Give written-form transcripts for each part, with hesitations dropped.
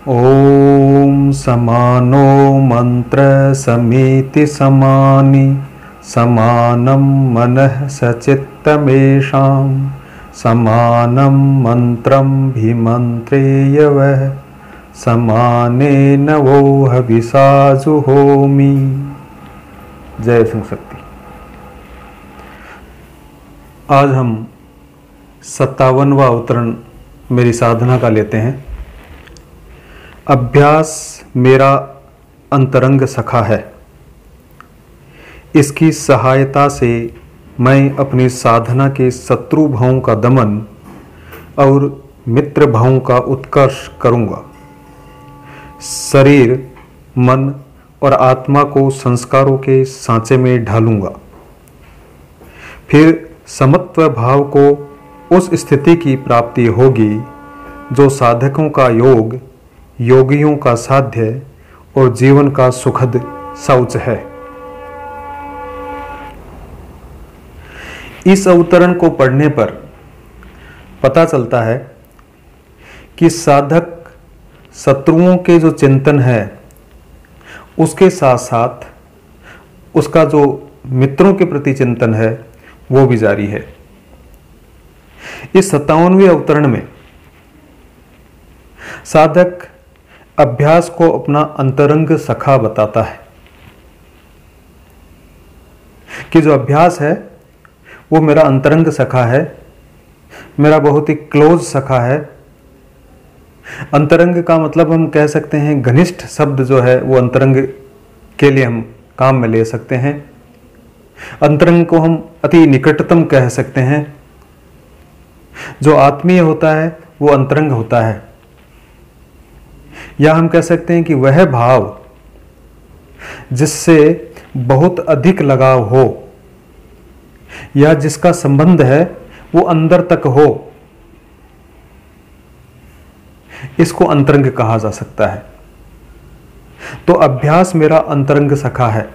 ॐ समानो मंत्र समीति समानि समानं मनः सचित्तमेषां समानं मंत्रं भिमंत्रेय वः समानेन वो हविषा जुहोमि। जय सिंह शक्ति। आज हम 57वां अवतरण मेरी साधना का लेते हैं। अभ्यास मेरा अंतरंग सखा है। इसकी सहायता से मैं अपनी साधना के शत्रु भावों का दमन और मित्र भावों का उत्कर्ष करूंगा। शरीर, मन और आत्मा को संस्कारों के सांचे में ढालूंगा। फिर समत्व भाव को उस स्थिति की प्राप्ति होगी जो साधकों का योग, योगियों का साध्य और जीवन का सुखद शौच है। इस अवतरण को पढ़ने पर पता चलता है कि साधक शत्रुओं के जो चिंतन है उसके साथ साथ उसका जो मित्रों के प्रति चिंतन है वो भी जारी है। इस 57वें अवतरण में साधक अभ्यास को अपना अंतरंग सखा बताता है कि जो अभ्यास है वो मेरा अंतरंग सखा है, मेरा बहुत ही क्लोज सखा है। अंतरंग का मतलब हम कह सकते हैं घनिष्ठ शब्द जो है वो अंतरंग के लिए हम काम में ले सकते हैं। अंतरंग को हम अति निकटतम कह सकते हैं। जो आत्मीय होता है वो अंतरंग होता है, या हम कह सकते हैं कि वह भाव जिससे बहुत अधिक लगाव हो या जिसका संबंध है वो अंदर तक हो, इसको अंतरंग कहा जा सकता है। तो अभ्यास मेरा अंतरंग सखा है।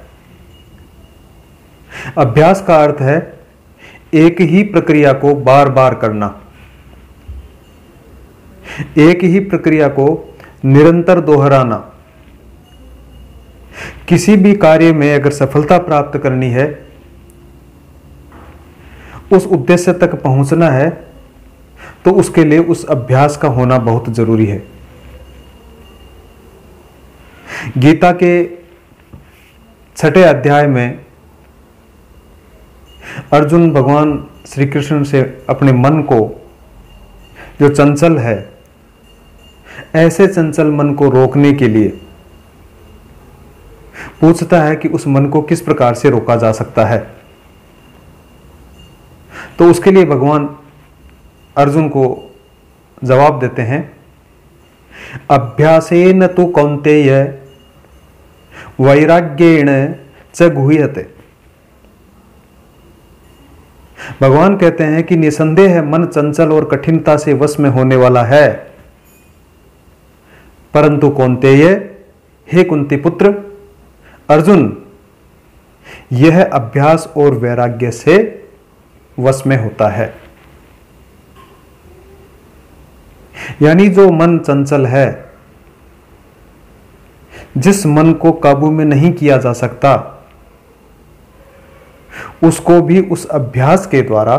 अभ्यास का अर्थ है एक ही प्रक्रिया को बार बार करना, एक ही प्रक्रिया को निरंतर दोहराना। किसी भी कार्य में अगर सफलता प्राप्त करनी है, उस उद्देश्य तक पहुंचना है, तो उसके लिए उस अभ्यास का होना बहुत जरूरी है। गीता के 6ठे अध्याय में अर्जुन भगवान श्री कृष्ण से अपने मन को, जो चंचल है, ऐसे चंचल मन को रोकने के लिए पूछता है कि उस मन को किस प्रकार से रोका जा सकता है। तो उसके लिए भगवान अर्जुन को जवाब देते हैं, अभ्यासेन तु कौन्तेय वैराग्येण च गुह्यते। भगवान कहते हैं कि निसंदेह मन चंचल और कठिनता से वश में होने वाला है, परंतु कौन्तेय, हे कुंती पुत्र अर्जुन, यह अभ्यास और वैराग्य से वश में होता है। यानी जो मन चंचल है, जिस मन को काबू में नहीं किया जा सकता, उसको भी उस अभ्यास के द्वारा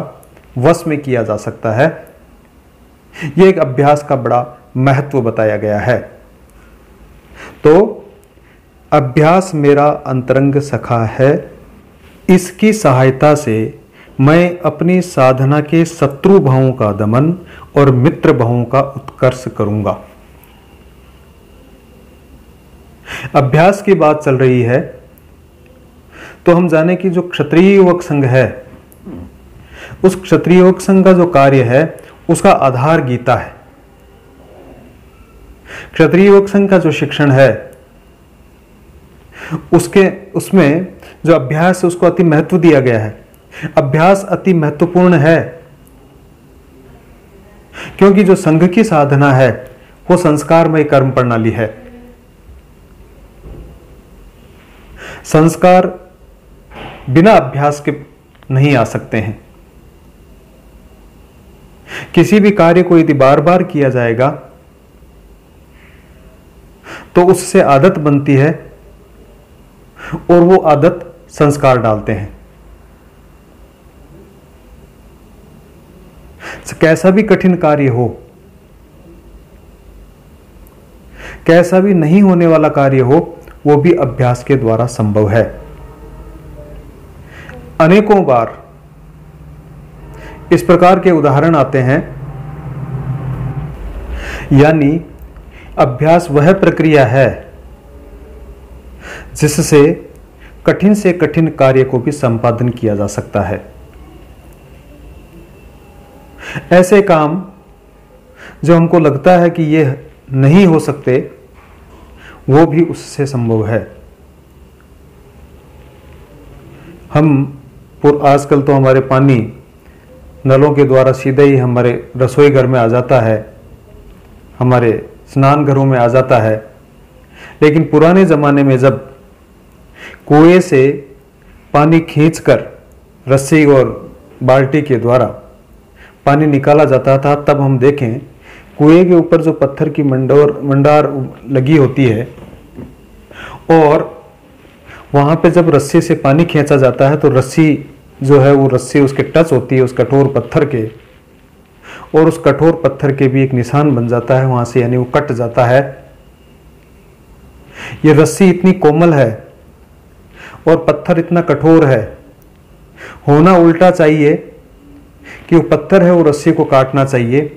वश में किया जा सकता है। यह एक अभ्यास का बड़ा महत्व बताया गया है। तो अभ्यास मेरा अंतरंग सखा है। इसकी सहायता से मैं अपनी साधना के शत्रु भावों का दमन और मित्र भावों का उत्कर्ष करूंगा। अभ्यास की बात चल रही है तो हम जाने कि जो क्षत्रिय युवक संघ है, उस क्षत्रिय युवक संघ का जो कार्य है उसका आधार गीता है। क्षत्रिय युवक संघ का जो शिक्षण है उसमें जो अभ्यास है उसको अति महत्व दिया गया है। अभ्यास अति महत्वपूर्ण है क्योंकि जो संघ की साधना है वो संस्कारमय कर्म प्रणाली है। संस्कार बिना अभ्यास के नहीं आ सकते हैं। किसी भी कार्य को यदि बार बार किया जाएगा तो उससे आदत बनती है और वो आदत संस्कार डालते हैं। कैसा भी कठिन कार्य हो, कैसा भी नहीं होने वाला कार्य हो, वो भी अभ्यास के द्वारा संभव है। अनेकों बार इस प्रकार के उदाहरण आते हैं। यानी अभ्यास वह प्रक्रिया है जिससे कठिन से कठिन कार्य को भी संपादन किया जा सकता है। ऐसे काम जो हमको लगता है कि ये नहीं हो सकते, वो भी उससे संभव है। आजकल तो हमारे पानी नलों के द्वारा सीधे ही हमारे रसोई घर में आ जाता है, हमारे स्नान घरों में आ जाता है। लेकिन पुराने ज़माने में जब कुएं से पानी खींचकर रस्सी और बाल्टी के द्वारा पानी निकाला जाता था, तब हम देखें कुएं के ऊपर जो पत्थर की मंडार लगी होती है और वहां पे जब रस्सी से पानी खींचा जाता है तो रस्सी जो है वो रस्सी उसके टच होती है उस कठोर पत्थर के, और उस कठोर पत्थर के भी एक निशान बन जाता है वहां से, यानी वो कट जाता है। ये रस्सी इतनी कोमल है और पत्थर इतना कठोर है, होना उल्टा चाहिए कि वो पत्थर है वो रस्सी को काटना चाहिए।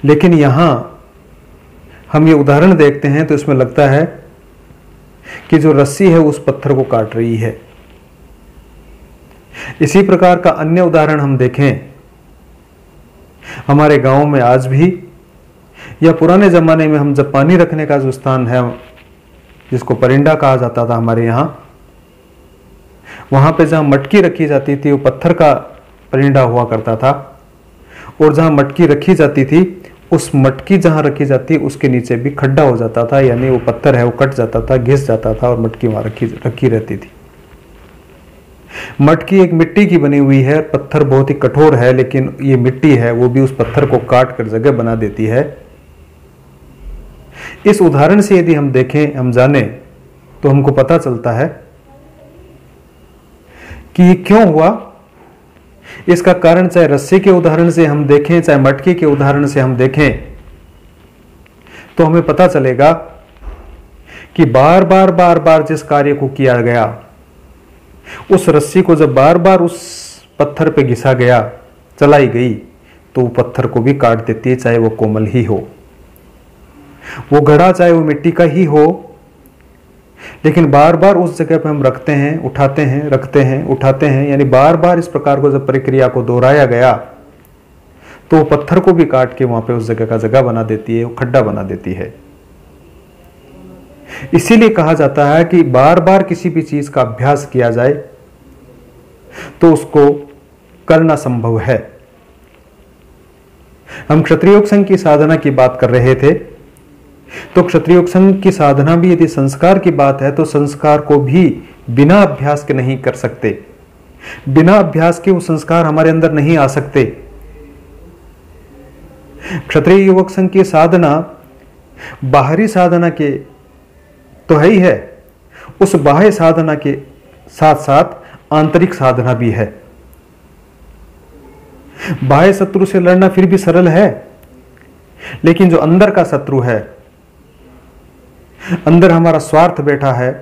लेकिन यहां हम ये उदाहरण देखते हैं तो इसमें लगता है कि जो रस्सी है उस पत्थर को काट रही है। इसी प्रकार का अन्य उदाहरण हम देखें हमारे गांव में आज भी, या पुराने जमाने में हम जब पानी रखने का जो स्थान है जिसको परिंडा कहा जाता था हमारे यहां, वहां पे जहां मटकी रखी जाती थी वो पत्थर का परिंडा हुआ करता था, और जहां मटकी रखी जाती थी उस मटकी जहां रखी जाती उसके नीचे भी खड्डा हो जाता था, यानी वो पत्थर है वो कट जाता था, घिस जाता था और मटकी वहां रखी रहती थी। मटकी एक मिट्टी की बनी हुई है, पत्थर बहुत ही कठोर है, लेकिन ये मिट्टी है वो भी उस पत्थर को काट कर जगह बना देती है। इस उदाहरण से यदि हम देखें, हम जाने, तो हमको पता चलता है कि ये क्यों हुआ। इसका कारण चाहे रस्सी के उदाहरण से हम देखें, चाहे मटकी के उदाहरण से हम देखें, तो हमें पता चलेगा कि बार बार जिस कार्य को किया गया, उस रस्सी को जब बार बार उस पत्थर पे घिसा गया, चलाई गई, तो वो पत्थर को भी काट देती है, चाहे वो कोमल ही हो, वो घड़ा चाहे वो मिट्टी का ही हो। लेकिन बार बार उस जगह पे हम रखते हैं, उठाते हैं, रखते हैं, उठाते हैं, यानी बार बार इस प्रकार को जब प्रक्रिया को दोहराया गया तो वो पत्थर को भी काट के वहां पे उस जगह का जगह बना देती है, वो खड्डा बना देती है। इसीलिए कहा जाता है कि बार बार किसी भी चीज का अभ्यास किया जाए तो उसको करना संभव है। हम क्षत्रिय योग संघ की साधना की बात कर रहे थे, तो क्षत्रिय योग संघ की साधना भी यदि संस्कार की बात है तो संस्कार को भी बिना अभ्यास के नहीं कर सकते। बिना अभ्यास के वो संस्कार हमारे अंदर नहीं आ सकते। क्षत्रिय युवक संघ की साधना बाहरी साधना के तो है ही है, उस बाह्य साधना के साथ साथ आंतरिक साधना भी है। बाह्य शत्रु से लड़ना फिर भी सरल है, लेकिन जो अंदर का शत्रु है, अंदर हमारा स्वार्थ बैठा है,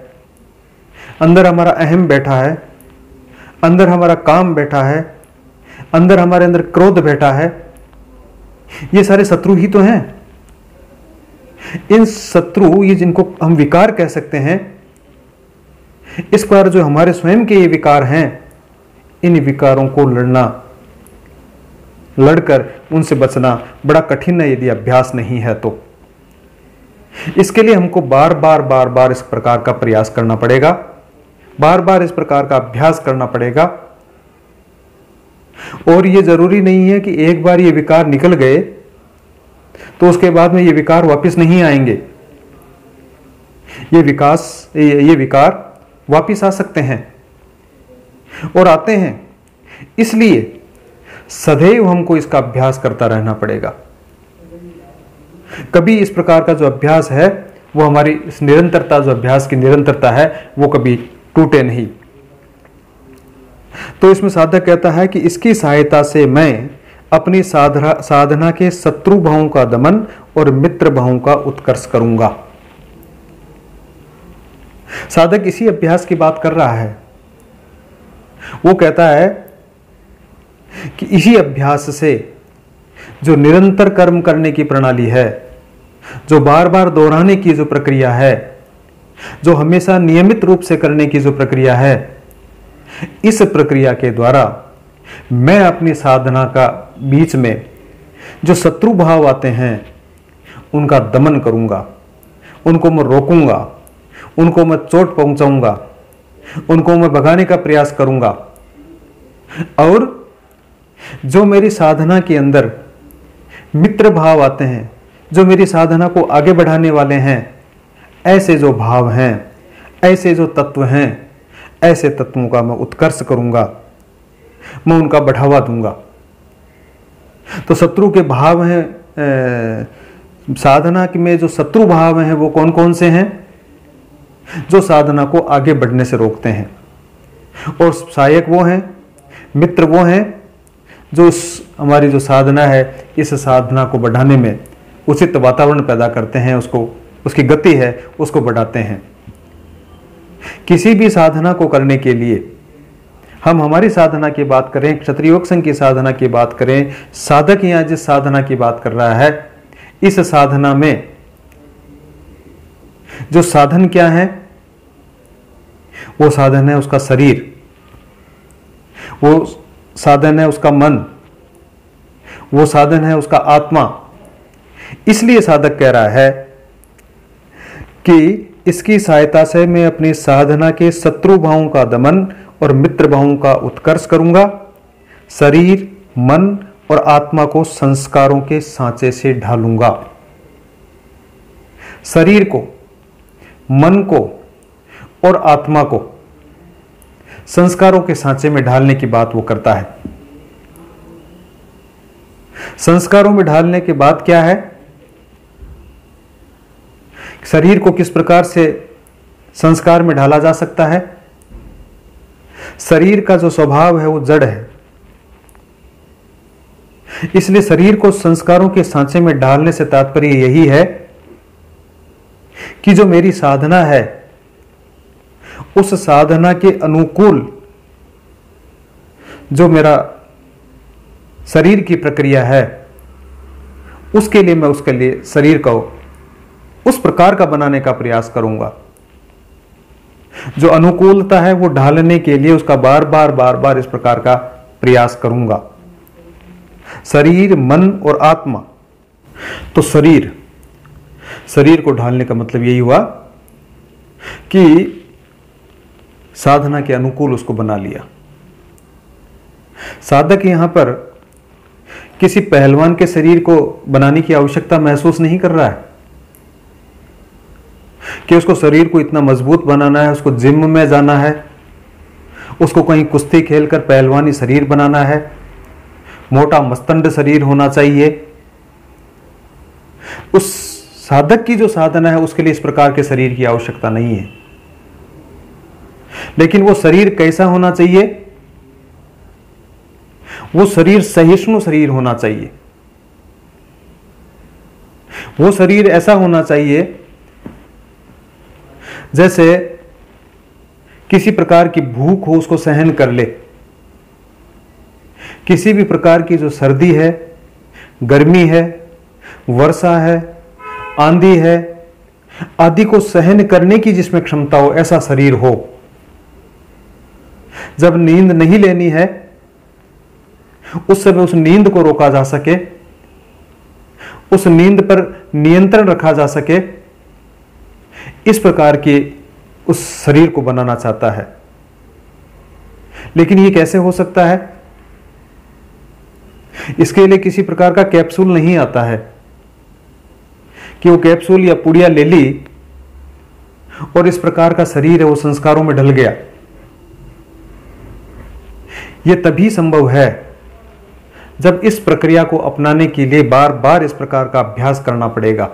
अंदर हमारा अहम बैठा है, अंदर हमारा काम बैठा है, अंदर हमारे अंदर क्रोध बैठा है, ये सारे शत्रु ही तो हैं। इन शत्रु, ये जिनको हम विकार कह सकते हैं, इस प्रकार जो हमारे स्वयं के ये विकार हैं, इन विकारों को लड़कर उनसे बचना बड़ा कठिन है यदि अभ्यास नहीं है तो। इसके लिए हमको बार बार इस प्रकार का प्रयास करना पड़ेगा, बार बार इस प्रकार का अभ्यास करना पड़ेगा। और ये जरूरी नहीं है कि एक बार ये विकार निकल गए तो उसके बाद में ये विकार वापस नहीं आएंगे। ये विकार वापस आ सकते हैं और आते हैं। इसलिए सदैव हमको इसका अभ्यास करता रहना पड़ेगा। कभी इस प्रकार का जो अभ्यास है वो हमारी इस निरंतरता, जो अभ्यास की निरंतरता है, वो कभी टूटे नहीं। तो इसमें साधक कहता है कि इसकी सहायता से मैं अपनी साधना के शत्रु भावों का दमन और मित्र भावों का उत्कर्ष करूंगा। साधक इसी अभ्यास की बात कर रहा है। वो कहता है कि इसी अभ्यास से, जो निरंतर कर्म करने की प्रणाली है, जो बार बार दोहराने की जो प्रक्रिया है, जो हमेशा नियमित रूप से करने की जो प्रक्रिया है, इस प्रक्रिया के द्वारा मैं अपनी साधना का बीच में जो शत्रु भाव आते हैं उनका दमन करूंगा, उनको मैं रोकूंगा, उनको मैं चोट पहुंचाऊंगा, उनको मैं भगाने का प्रयास करूंगा। और जो मेरी साधना के अंदर मित्र भाव आते हैं, जो मेरी साधना को आगे बढ़ाने वाले हैं, ऐसे जो भाव हैं, ऐसे जो तत्व हैं, ऐसे तत्वों का मैं उत्कर्ष करूंगा, मैं उनका बढ़ावा दूंगा। तो शत्रु के भाव हैं, साधना में जो शत्रु भाव हैं वो कौन कौन से हैं? जो साधना को आगे बढ़ने से रोकते हैं। और सहायक वो हैं, मित्र वो हैं जो हमारी जो साधना है, इस साधना को बढ़ाने में उचित वातावरण पैदा करते हैं, उसको, उसकी गति है उसको बढ़ाते हैं। किसी भी साधना को करने के लिए, हम हमारी साधना की बात करें, क्षत्रिय योग संघ की साधना की बात करें, साधक यहां जिस साधना की बात कर रहा है, इस साधना में जो साधन क्या है? वो साधन है उसका शरीर, वो साधन है उसका मन, वो साधन है उसका आत्मा। इसलिए साधक कह रहा है कि इसकी सहायता से मैं अपनी साधना के शत्रु भावों का दमन और मित्र भावों का उत्कर्ष करूंगा। शरीर, मन और आत्मा को संस्कारों के सांचे से ढालूंगा। शरीर को, मन को और आत्मा को संस्कारों के सांचे में ढालने की बात वो करता है। संस्कारों में ढालने के बाद क्या है? शरीर को किस प्रकार से संस्कार में ढाला जा सकता है? शरीर का जो स्वभाव है वो जड़ है, इसलिए शरीर को संस्कारों के सांचे में डालने से तात्पर्य यही है कि जो मेरी साधना है, उस साधना के अनुकूल जो मेरा शरीर की प्रक्रिया है, उसके लिए मैं उसके लिए शरीर को उस प्रकार का बनाने का प्रयास करूंगा। जो अनुकूलता है वो ढालने के लिए उसका बार बार इस प्रकार का प्रयास करूंगा। शरीर, मन और आत्मा। तो शरीर को ढालने का मतलब यही हुआ कि साधना के अनुकूल उसको बना लिया। साधक यहां पर किसी पहलवान के शरीर को बनाने की आवश्यकता महसूस नहीं कर रहा है कि उसको शरीर को इतना मजबूत बनाना है, उसको जिम में जाना है, उसको कहीं कुश्ती खेलकर पहलवानी शरीर बनाना है, मोटा मस्तंड शरीर होना चाहिए। उस साधक की जो साधना है उसके लिए इस प्रकार के शरीर की आवश्यकता नहीं है। लेकिन वो शरीर कैसा होना चाहिए? वो शरीर सहिष्णु शरीर होना चाहिए। वो शरीर ऐसा होना चाहिए जैसे किसी प्रकार की भूख हो उसको सहन कर ले, किसी भी प्रकार की जो सर्दी है, गर्मी है, वर्षा है, आंधी है, आदि को सहन करने की जिसमें क्षमता हो, ऐसा शरीर हो। जब नींद नहीं लेनी है उस समय उस नींद को रोका जा सके, उस नींद पर नियंत्रण रखा जा सके, इस प्रकार के उस शरीर को बनाना चाहता है। लेकिन ये कैसे हो सकता है? इसके लिए किसी प्रकार का कैप्सूल नहीं आता है कि वो कैप्सूल या पुड़िया ले ली और इस प्रकार का शरीर है वो संस्कारों में ढल गया। यह तभी संभव है जब इस प्रक्रिया को अपनाने के लिए बार बार इस प्रकार का अभ्यास करना पड़ेगा।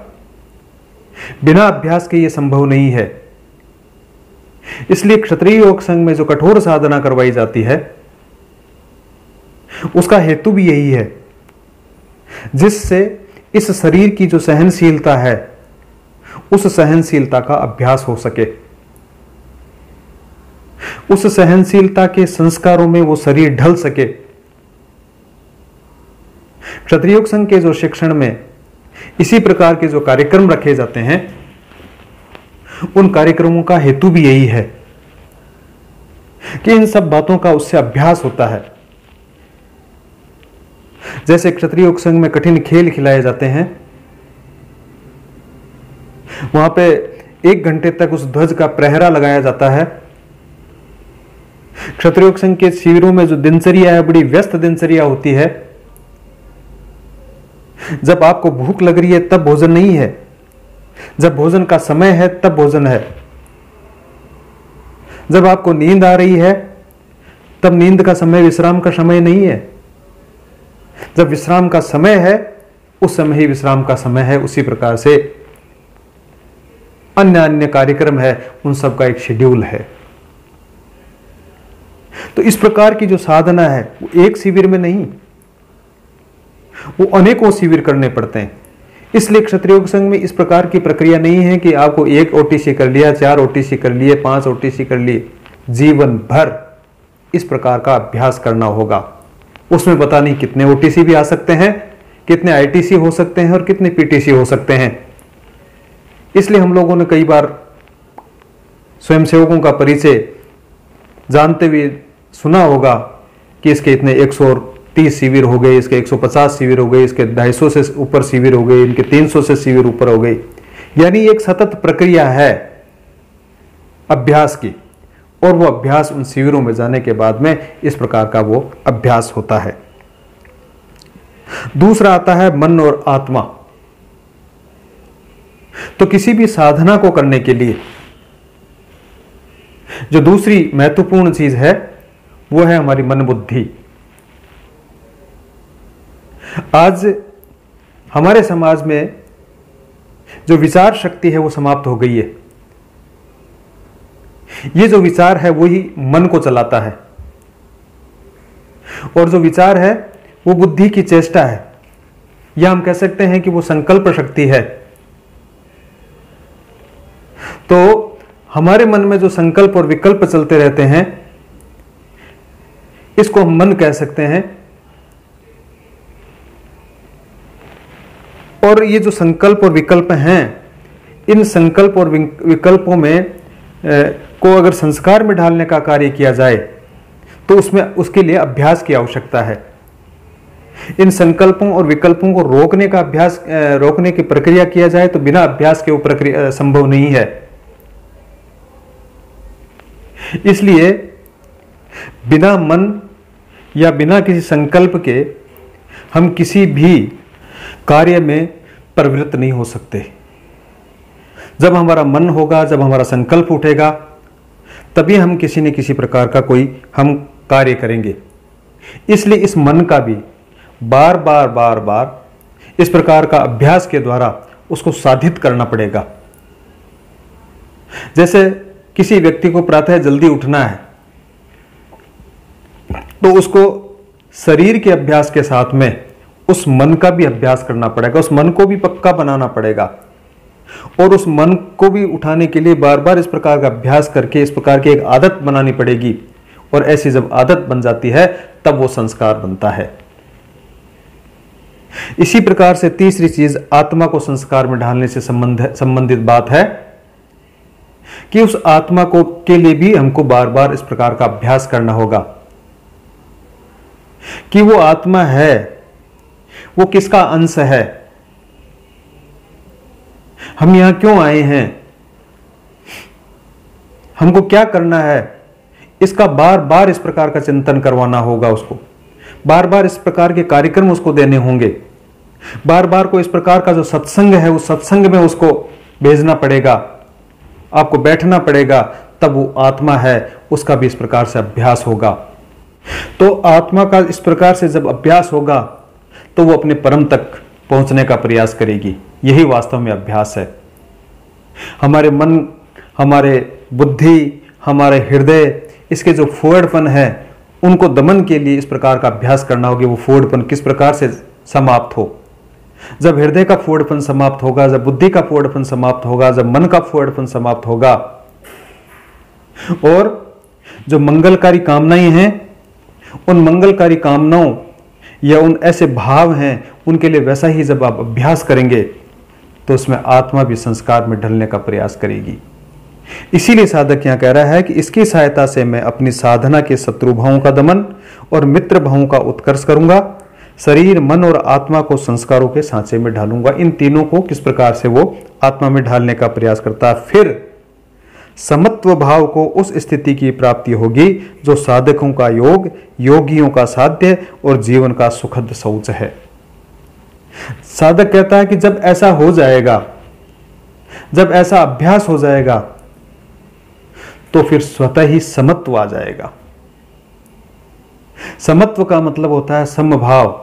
बिना अभ्यास के यह संभव नहीं है। इसलिए क्षत्रिय योग संघ में जो कठोर साधना करवाई जाती है उसका हेतु भी यही है, जिससे इस शरीर की जो सहनशीलता है उस सहनशीलता का अभ्यास हो सके, उस सहनशीलता के संस्कारों में वो शरीर ढल सके। क्षत्रिय योग संघ के जो शिक्षण में इसी प्रकार के जो कार्यक्रम रखे जाते हैं उन कार्यक्रमों का हेतु भी यही है कि इन सब बातों का उससे अभ्यास होता है। जैसे क्षत्रिय योग संघ में कठिन खेल खिलाए जाते हैं, वहां पे 1 घंटे तक उस ध्वज का प्रहरा लगाया जाता है। क्षत्रिय योग संघ के शिविरों में जो दिनचर्या है बड़ी व्यस्त दिनचर्या होती है। जब आपको भूख लग रही है तब भोजन नहीं है, जब भोजन का समय है तब भोजन है, जब आपको नींद आ रही है तब नींद का समय विश्राम का समय नहीं है, जब विश्राम का समय है उस समय ही विश्राम का समय है। उसी प्रकार से अन्य अन्य कार्यक्रम है, उन सब का एक शेड्यूल है। तो इस प्रकार की जो साधना है वो एक शिविर में नहीं, वो अनेकों शिविर करने पड़ते हैं। इसलिए क्षत्रिय योग संघ में इस प्रकार की प्रक्रिया नहीं है कि आपको 1 ओटीसी कर लिया, 4 ओटीसी कर लिए, 5 ओटीसी कर लिए। जीवन भर इस प्रकार का अभ्यास करना होगा। उसमें पता नहीं कितने ओटीसी भी आ सकते हैं, कितने आईटीसी हो सकते हैं और कितने पीटीसी हो सकते हैं। इसलिए हम लोगों ने कई बार स्वयंसेवकों का परिचय जानते हुए सुना होगा कि इसके इतने 130 शिविर हो गए, इसके 150 शिविर हो गए, इसके 250 से ऊपर शिविर हो गए, इनके 300 से शिविर ऊपर हो गए। यानी एक सतत प्रक्रिया है अभ्यास की, और वो अभ्यास उन शिविरों में जाने के बाद में इस प्रकार का वो अभ्यास होता है। दूसरा आता है मन और आत्मा। तो किसी भी साधना को करने के लिए जो दूसरी महत्वपूर्ण चीज है वो है हमारी मन बुद्धि। आज हमारे समाज में जो विचार शक्ति है वो समाप्त हो गई है। ये जो विचार है वही मन को चलाता है, और जो विचार है वो बुद्धि की चेष्टा है, या हम कह सकते हैं कि वो संकल्प शक्ति है। तो हमारे मन में जो संकल्प और विकल्प चलते रहते हैं इसको हम मन कह सकते हैं। और ये जो संकल्प और विकल्प हैं, इन संकल्प और विकल्पों में को अगर संस्कार में ढालने का कार्य किया जाए तो उसमें उसके लिए अभ्यास की आवश्यकता है। इन संकल्पों और विकल्पों को रोकने का अभ्यास, रोकने की प्रक्रिया किया जाए तो बिना अभ्यास के वो प्रक्रिया संभव नहीं है। इसलिए बिना मन या बिना किसी संकल्प के हम किसी भी कार्य में प्रवृत्त नहीं हो सकते। जब हमारा मन होगा, जब हमारा संकल्प उठेगा, तभी हम किसी न किसी प्रकार का कोई हम कार्य करेंगे। इसलिए इस मन का भी बार बार बार बार इस प्रकार का अभ्यास के द्वारा उसको साधित करना पड़ेगा। जैसे किसी व्यक्ति को प्रातः जल्दी उठना है तो उसको शरीर के अभ्यास के साथ में उस मन का भी अभ्यास करना पड़ेगा, उस मन को भी पक्का बनाना पड़ेगा, और उस मन को भी उठाने के लिए बार बार इस प्रकार का अभ्यास करके इस प्रकार की एक आदत बनानी पड़ेगी। और ऐसी जब आदत बन जाती है तब वो संस्कार बनता है। इसी प्रकार से तीसरी चीज आत्मा को संस्कार में ढालने से संबंधित बात है कि उस आत्मा को के लिए भी हमको बार बार इस प्रकार का अभ्यास करना होगा कि वो आत्मा है, वो किसका अंश है, हम यहां क्यों आए हैं, हमको क्या करना है, इसका बार बार इस प्रकार का चिंतन करवाना होगा। उसको बार बार इस प्रकार के कार्यक्रम उसको देने होंगे, बार बार को इस प्रकार का जो सत्संग है उस सत्संग में उसको भेजना पड़ेगा, आपको बैठना पड़ेगा, तब वो आत्मा है उसका भी इस प्रकार से अभ्यास होगा। तो आत्मा का इस प्रकार से जब अभ्यास होगा तो वो अपने परम तक पहुंचने का प्रयास करेगी। यही वास्तव में अभ्यास है। हमारे मन, हमारे बुद्धि, हमारे हृदय, इसके जो फुहड़पन है उनको दमन के लिए इस प्रकार का अभ्यास करना होगा। वो फुहड़पन किस प्रकार से समाप्त हो। जब हृदय का फुहड़पन समाप्त होगा, जब बुद्धि का फुहड़पन समाप्त होगा, जब मन का फुहड़पन समाप्त होगा और जो मंगलकारी कामनाएं हैं, उन मंगलकारी कामनाओं या उन ऐसे भाव हैं उनके लिए वैसा ही जब आप अभ्यास करेंगे तो उसमें आत्मा भी संस्कार में ढलने का प्रयास करेगी। इसीलिए साधक यहां कह रहा है कि इसकी सहायता से मैं अपनी साधना के शत्रु भावों का दमन और मित्र भावों का उत्कर्ष करूंगा, शरीर, मन और आत्मा को संस्कारों के सांचे में ढालूंगा। इन तीनों को किस प्रकार से वो आत्मा में ढालने का प्रयास करता है। फिर समत्व भाव को उस स्थिति की प्राप्ति होगी जो साधकों का योग, योगियों का साध्य और जीवन का सुखद शौच है। साधक कहता है कि जब ऐसा हो जाएगा, जब ऐसा अभ्यास हो जाएगा तो फिर स्वतः ही समत्व आ जाएगा। समत्व का मतलब होता है समभाव।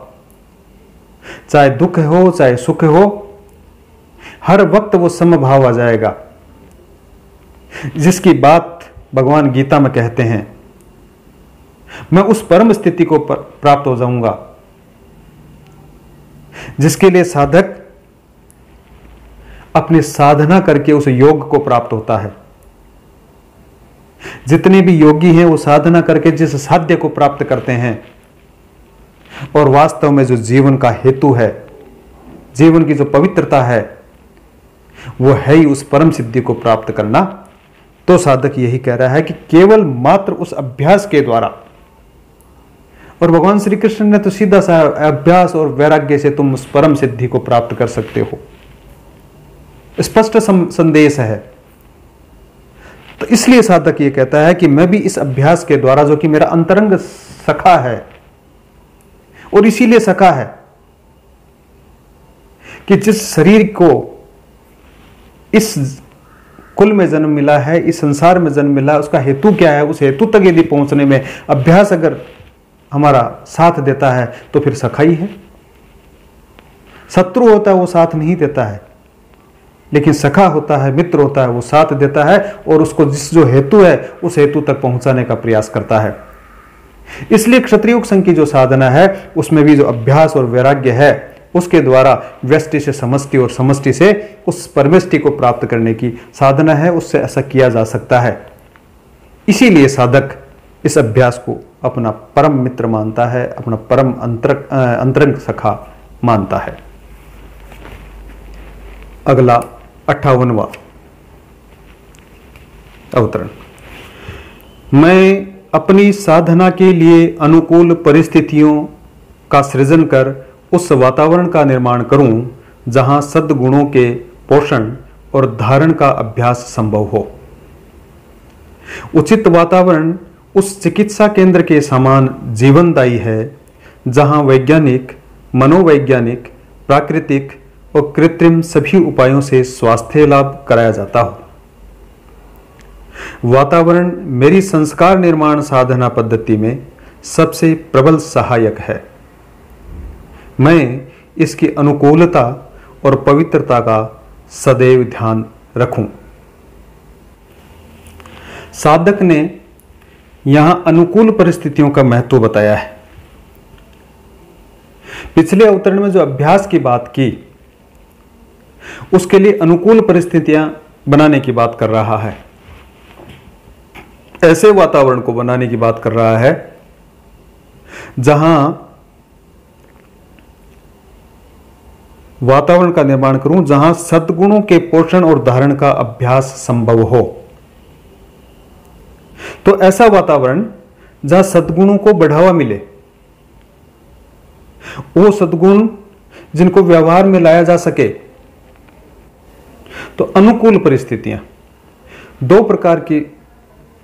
चाहे दुख हो चाहे सुख हो, हर वक्त वो समभाव आ जाएगा, जिसकी बात भगवान गीता में कहते हैं, मैं उस परम स्थिति को प्राप्त हो जाऊंगा जिसके लिए साधक अपनी साधना करके उस योग को प्राप्त होता है। जितने भी योगी हैं वो साधना करके जिस साध्य को प्राप्त करते हैं, और वास्तव में जो जीवन का हेतु है, जीवन की जो पवित्रता है, वो है ही उस परम सिद्धि को प्राप्त करना। तो साधक यही कह रहा है कि केवल मात्र उस अभ्यास के द्वारा, और भगवान श्री कृष्ण ने तो सीधा सा अभ्यास और वैराग्य से तुम उस परम सिद्धि को प्राप्त कर सकते हो, स्पष्ट संदेश है। तो इसलिए साधक ये कहता है कि मैं भी इस अभ्यास के द्वारा, जो कि मेरा अंतरंग सखा है, और इसीलिए सखा है कि जिस शरीर को इस कुल में जन्म मिला है, इस संसार में जन्म मिला है, उसका हेतु क्या है, उस हेतु तक यदि पहुंचने में अभ्यास अगर हमारा साथ देता है तो फिर सखा ही है। शत्रु होता है वो साथ नहीं देता है, लेकिन सखा होता है, मित्र होता है, वो साथ देता है और उसको जिस जो हेतु है उस हेतु तक पहुंचाने का प्रयास करता है। इसलिए क्षत्रियुग संघ की जो साधना है उसमें भी जो अभ्यास और वैराग्य है, उसके द्वारा व्यष्टि से समष्टि और समष्टि से उस परमेष्टि को प्राप्त करने की साधना है, उससे ऐसा किया जा सकता है। इसीलिए साधक इस अभ्यास को अपना परम मित्र मानता है, अपना परम अंतरंग सखा मानता है। अगला 58वां अवतरण। मैं अपनी साधना के लिए अनुकूल परिस्थितियों का सृजन कर उस वातावरण का निर्माण करूं जहां सद्गुणों के पोषण और धारण का अभ्यास संभव हो। उचित वातावरण उस चिकित्सा केंद्र के समान जीवनदायी है जहां वैज्ञानिक, मनोवैज्ञानिक, प्राकृतिक और कृत्रिम सभी उपायों से स्वास्थ्य लाभ कराया जाता हो। वातावरण मेरी संस्कार निर्माण साधना पद्धति में सबसे प्रबल सहायक है। मैं इसकी अनुकूलता और पवित्रता का सदैव ध्यान रखूं। साधक ने यहां अनुकूल परिस्थितियों का महत्व बताया है। पिछले अवतरण में जो अभ्यास की बात की, उसके लिए अनुकूल परिस्थितियां बनाने की बात कर रहा है। ऐसे वातावरण को बनाने की बात कर रहा है जहां वातावरण का निर्माण करूं जहां सद्गुणों के पोषण और धारण का अभ्यास संभव हो। तो ऐसा वातावरण जहां सद्गुणों को बढ़ावा मिले, वो सद्गुण जिनको व्यवहार में लाया जा सके। तो अनुकूल परिस्थितियां, दो प्रकार की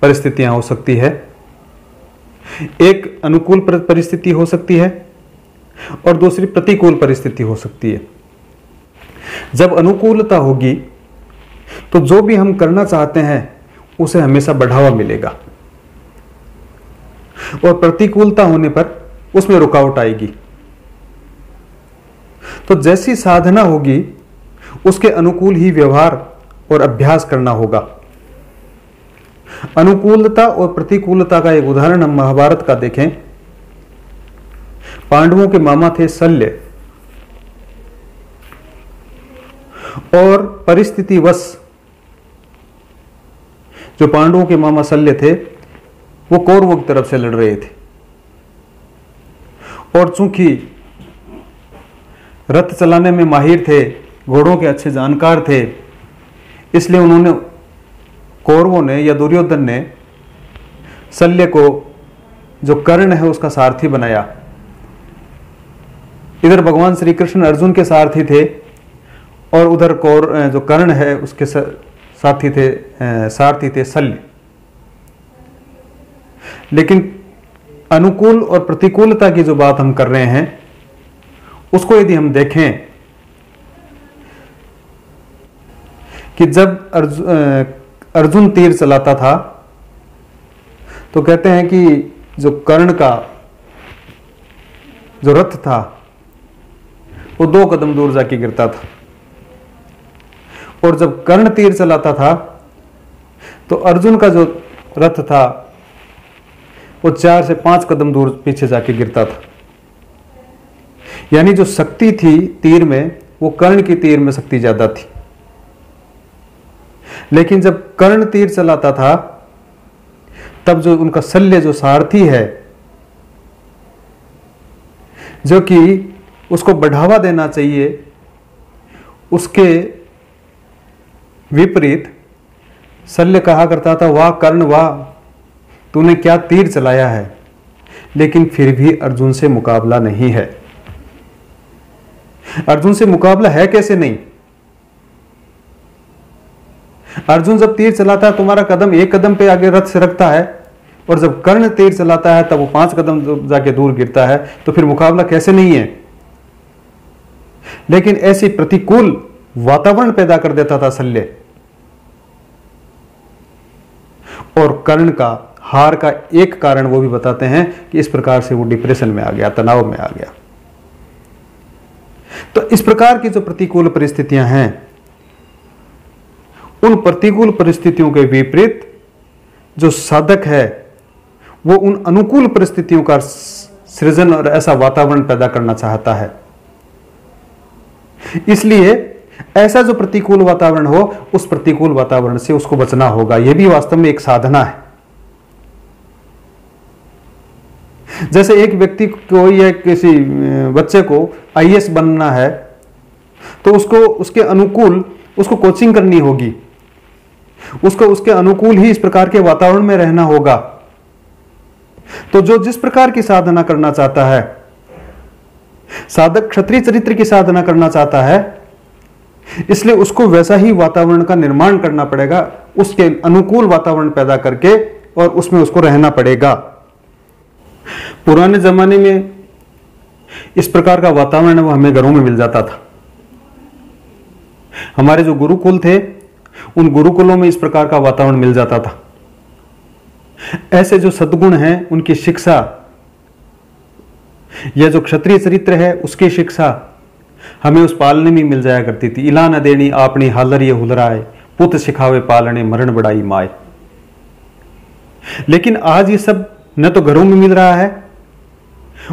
परिस्थितियां हो सकती है। एक अनुकूल परिस्थिति हो सकती है और दूसरी प्रतिकूल परिस्थिति हो सकती है। जब अनुकूलता होगी तो जो भी हम करना चाहते हैं उसे हमेशा बढ़ावा मिलेगा, और प्रतिकूलता होने पर उसमें रुकावट आएगी। तो जैसी साधना होगी उसके अनुकूल ही व्यवहार और अभ्यास करना होगा। अनुकूलता और प्रतिकूलता का एक उदाहरण हम महाभारत का देखें। पांडवों के मामा थे शल्य, और परिस्थितिवश जो पांडवों के मामा शल्य थे वो कौरवों की तरफ से लड़ रहे थे, और चूंकि रथ चलाने में माहिर थे, घोड़ों के अच्छे जानकार थे, इसलिए उन्होंने, कौरवों ने या दुर्योधन ने शल्य को जो कर्ण है उसका सारथी बनाया। इधर भगवान श्री कृष्ण अर्जुन के सारथी थे और उधर जो कर्ण है उसके सारथी थे शल्य। लेकिन अनुकूल और प्रतिकूलता की जो बात हम कर रहे हैं उसको यदि हम देखें कि जब अर्जुन तीर चलाता था तो कहते हैं कि जो कर्ण का जो रथ था वो 2 कदम दूर जाके गिरता था, और जब कर्ण तीर चलाता था तो अर्जुन का जो रथ था वो 4 से 5 कदम दूर पीछे जाके गिरता था। यानी जो शक्ति थी तीर में वो कर्ण की तीर में शक्ति ज्यादा थी। लेकिन जब कर्ण तीर चलाता था तब जो उनका शल्य जो सारथी है, जो कि उसको बढ़ावा देना चाहिए, उसके विपरीत शल्य कहा करता था, वाह कर्ण वाह, तूने क्या तीर चलाया है। लेकिन फिर भी अर्जुन से मुकाबला नहीं है। अर्जुन से मुकाबला है कैसे नहीं? अर्जुन जब तीर चलाता है तुम्हारा कदम 1 कदम पे आगे रथ से रखता है, और जब कर्ण तीर चलाता है तब वो 5 कदम जाके दूर गिरता है, तो फिर मुकाबला कैसे नहीं है? लेकिन ऐसी प्रतिकूल वातावरण पैदा कर देता था शल्य, और कर्ण का हार का एक कारण वो भी बताते हैं कि इस प्रकार से वो डिप्रेशन में आ गया, तनाव में आ गया। तो इस प्रकार की जो प्रतिकूल परिस्थितियां हैं, उन प्रतिकूल परिस्थितियों के विपरीत जो साधक है वो उन अनुकूल परिस्थितियों का सृजन और ऐसा वातावरण पैदा करना चाहता है। इसलिए ऐसा जो प्रतिकूल वातावरण हो, उस प्रतिकूल वातावरण से उसको बचना होगा। यह भी वास्तव में एक साधना है। जैसे एक व्यक्ति को या किसी बच्चे को आईएएस बनना है तो उसको उसके अनुकूल उसको कोचिंग करनी होगी, उसको उसके अनुकूल ही इस प्रकार के वातावरण में रहना होगा। तो जो जिस प्रकार की साधना करना चाहता है, साधक क्षत्रिय चरित्र की साधना करना चाहता है, इसलिए उसको वैसा ही वातावरण का निर्माण करना पड़ेगा, उसके अनुकूल वातावरण पैदा करके, और उसमें उसको रहना पड़ेगा। पुराने जमाने में इस प्रकार का वातावरण है वो हमें घरों में मिल जाता था। हमारे जो गुरुकुल थे उन गुरुकुलों में इस प्रकार का वातावरण मिल जाता था। ऐसे जो सद्गुण हैं उनकी शिक्षा, या जो क्षत्रिय चरित्र है उसकी शिक्षा हमें उस पालने में मिल जाया करती थी। इला न देनी आपनी हालर ये हुलराए, पुत सिखावे पालने मरण बड़ाई माए। लेकिन आज ये सब न तो घरों में मिल रहा है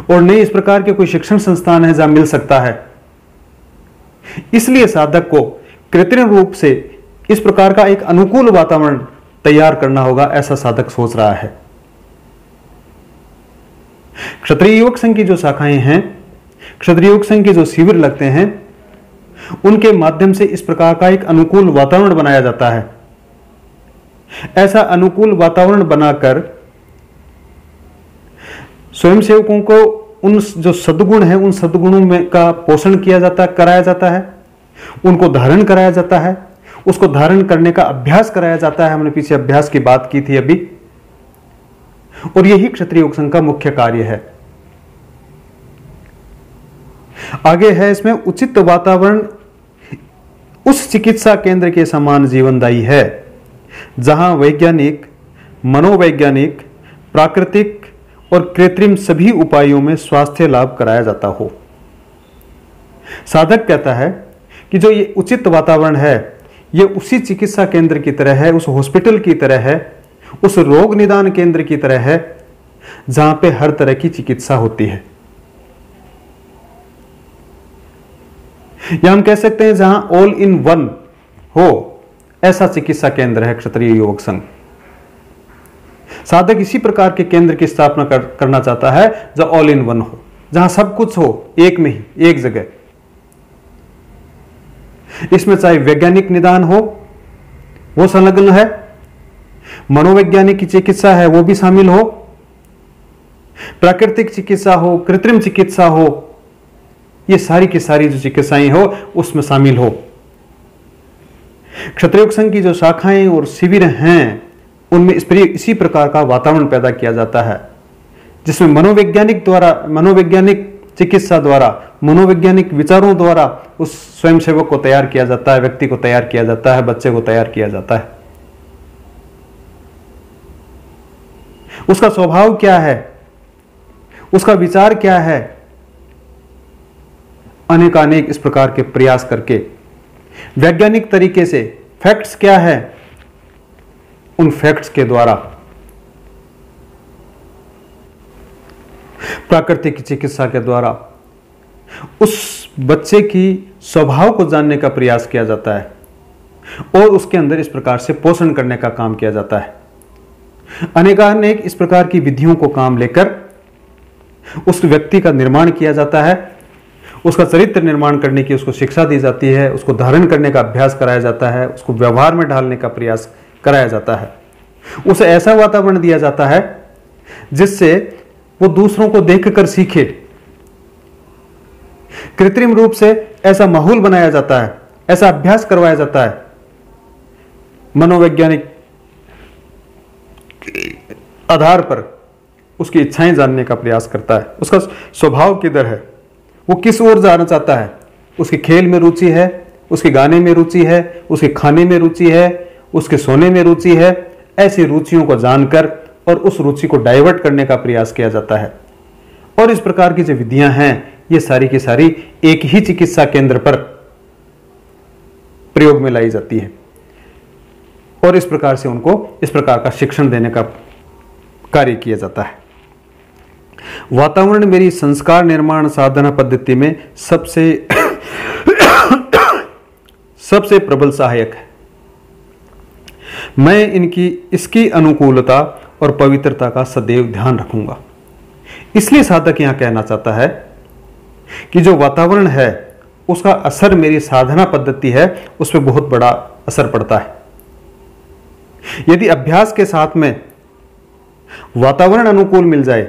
और न इस प्रकार के कोई शिक्षण संस्थान है जहां मिल सकता है। इसलिए साधक को कृत्रिम रूप से इस प्रकार का एक अनुकूल वातावरण तैयार करना होगा, ऐसा साधक सोच रहा है। क्षत्रिय युवक संघ की जो शाखाएं हैं, क्षत्रिय युवक संघ के जो शिविर लगते हैं, उनके माध्यम से इस प्रकार का एक अनुकूल वातावरण बनाया जाता है। ऐसा अनुकूल वातावरण बनाकर स्वयंसेवकों को उन जो सद्गुण है उन सद्गुणों में का पोषण किया जाता है, कराया जाता है, उनको धारण कराया जाता है, उसको धारण करने का अभ्यास कराया जाता है। हमने पीछे अभ्यास की बात की थी अभी, और यही क्षत्रिय योग संघ का मुख्य कार्य है। आगे है इसमें उचित वातावरण उस चिकित्सा केंद्र के समान जीवनदायी है जहां वैज्ञानिक, मनोवैज्ञानिक, प्राकृतिक और कृत्रिम सभी उपायों में स्वास्थ्य लाभ कराया जाता हो। साधक कहता है कि जो ये उचित वातावरण है ये उसी चिकित्सा केंद्र की तरह है, उस हॉस्पिटल की तरह है, उस रोग निदान केंद्र की तरह है जहां पे हर तरह की चिकित्सा होती है। या हम कह सकते हैं जहां ऑल इन वन हो, ऐसा चिकित्सा केंद्र है क्षत्रिय युवक संघ। साधक इसी प्रकार के केंद्र की स्थापना करना चाहता है जो ऑल इन वन हो, जहां सब कुछ हो एक में ही, एक जगह। इसमें चाहे वैज्ञानिक निदान हो वो संलग्न है, मनोवैज्ञानिक की चिकित्सा है वो भी शामिल हो, प्राकृतिक चिकित्सा हो, कृत्रिम चिकित्सा हो, ये सारी की सारी जो चिकित्साएं हो उसमें शामिल हो। क्षत्रिय युवक संघ की जो शाखाएं और शिविर हैं उनमें इसी प्रकार का वातावरण पैदा किया जाता है जिसमें मनोवैज्ञानिक चिकित्सा द्वारा, मनोवैज्ञानिक विचारों द्वारा उस स्वयंसेवक को तैयार किया जाता है, व्यक्ति को तैयार किया जाता है, बच्चे को तैयार किया जाता है। उसका स्वभाव क्या है, उसका विचार क्या है, अनेकानेक इस प्रकार के प्रयास करके वैज्ञानिक तरीके से फैक्ट्स क्या है, उन फैक्ट्स के द्वारा प्राकृतिक चिकित्सा के द्वारा उस बच्चे की स्वभाव को जानने का प्रयास किया जाता है और उसके अंदर इस प्रकार से पोषण करने का काम किया जाता है। अनेकानेक इस प्रकार की विधियों को काम लेकर उस व्यक्ति का निर्माण किया जाता है, उसका चरित्र निर्माण करने की उसको शिक्षा दी जाती है, उसको धारण करने का अभ्यास कराया जाता है, उसको व्यवहार में ढालने का प्रयास कराया जाता है, उसे ऐसा वातावरण दिया जाता है जिससे वो दूसरों को देखकर सीखे। कृत्रिम रूप से ऐसा माहौल बनाया जाता है, ऐसा अभ्यास करवाया जाता है, मनोवैज्ञानिक आधार पर उसकी इच्छाएं जानने का प्रयास करता है, उसका स्वभाव किधर है, वो किस ओर जाना चाहता है, उसके खेल में रुचि है, उसके गाने में रुचि है, उसके खाने में रुचि है, उसके सोने में रुचि है। ऐसी रुचियों को जानकर और उस रुचि को डाइवर्ट करने का प्रयास किया जाता है। और इस प्रकार की जो विधियां हैं ये सारी की सारी एक ही चिकित्सा केंद्र पर प्रयोग में लाई जाती है और इस प्रकार से उनको इस प्रकार का शिक्षण देने का कार्य किया जाता है। वातावरण मेरी संस्कार निर्माण साधना पद्धति में सबसे प्रबल सहायक है। मैं इसकी अनुकूलता और पवित्रता का सदैव ध्यान रखूंगा। इसलिए साधक यहां कहना चाहता है कि जो वातावरण है उसका असर मेरी साधना पद्धति है उस पर बहुत बड़ा असर पड़ता है। यदि अभ्यास के साथ में वातावरण अनुकूल मिल जाए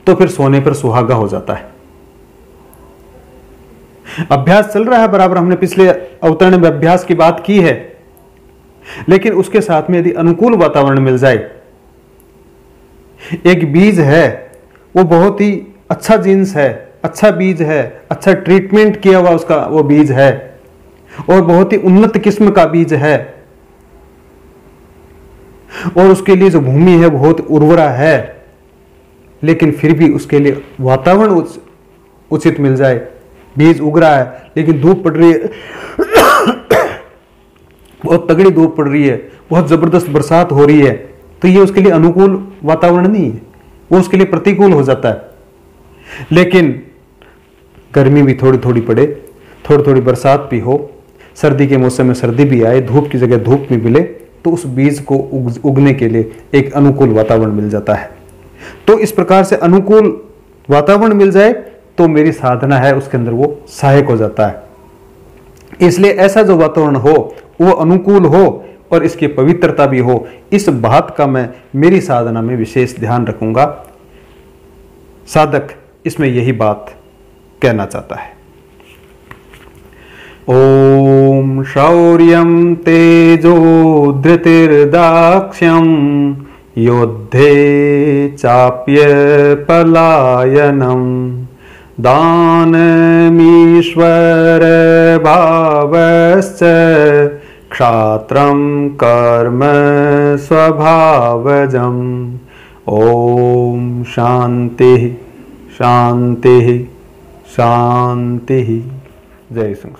तो फिर सोने पर सुहागा हो जाता है। अभ्यास चल रहा है बराबर, हमने पिछले अवतरण में अभ्यास की बात की है, लेकिन उसके साथ में यदि अनुकूल वातावरण मिल जाए, एक बीज है वो बहुत ही अच्छा जीन्स है, अच्छा बीज है, अच्छा ट्रीटमेंट किया हुआ उसका वो बीज है और बहुत ही उन्नत किस्म का बीज है और उसके लिए जो भूमि है बहुत उर्वरा है, लेकिन फिर भी उसके लिए वातावरण उचित मिल जाए, बीज उग रहा है लेकिन धूप पड़ रही है, बहुत तगड़ी धूप पड़ रही है, बहुत जबरदस्त बरसात हो रही है, तो ये उसके लिए अनुकूल वातावरण नहीं है, वो उसके लिए प्रतिकूल हो जाता है। लेकिन गर्मी भी थोड़ी थोड़ी पड़े, थोड़ी थोड़ी बरसात भी हो, सर्दी के मौसम में सर्दी भी आए, धूप की जगह धूप भी मिले, तो उस बीज को उगने के लिए एक अनुकूल वातावरण मिल जाता है। तो इस प्रकार से अनुकूल वातावरण मिल जाए तो मेरी साधना है उसके अंदर वो सहायक हो जाता है। इसलिए ऐसा जो वातावरण हो वो अनुकूल हो और इसकी पवित्रता भी हो, इस बात का मैं मेरी साधना में विशेष ध्यान रखूंगा। साधक इसमें यही बात कहना चाहता है। ओम शौर्यं तेजो धृतिर्दाक्ष्यं योद्धे चाप्य पलायनम दानमीश्वर भावश्च क्षात्रं कर्म स्वभावजम्। ओम शांति शांति शांति। जय संघ।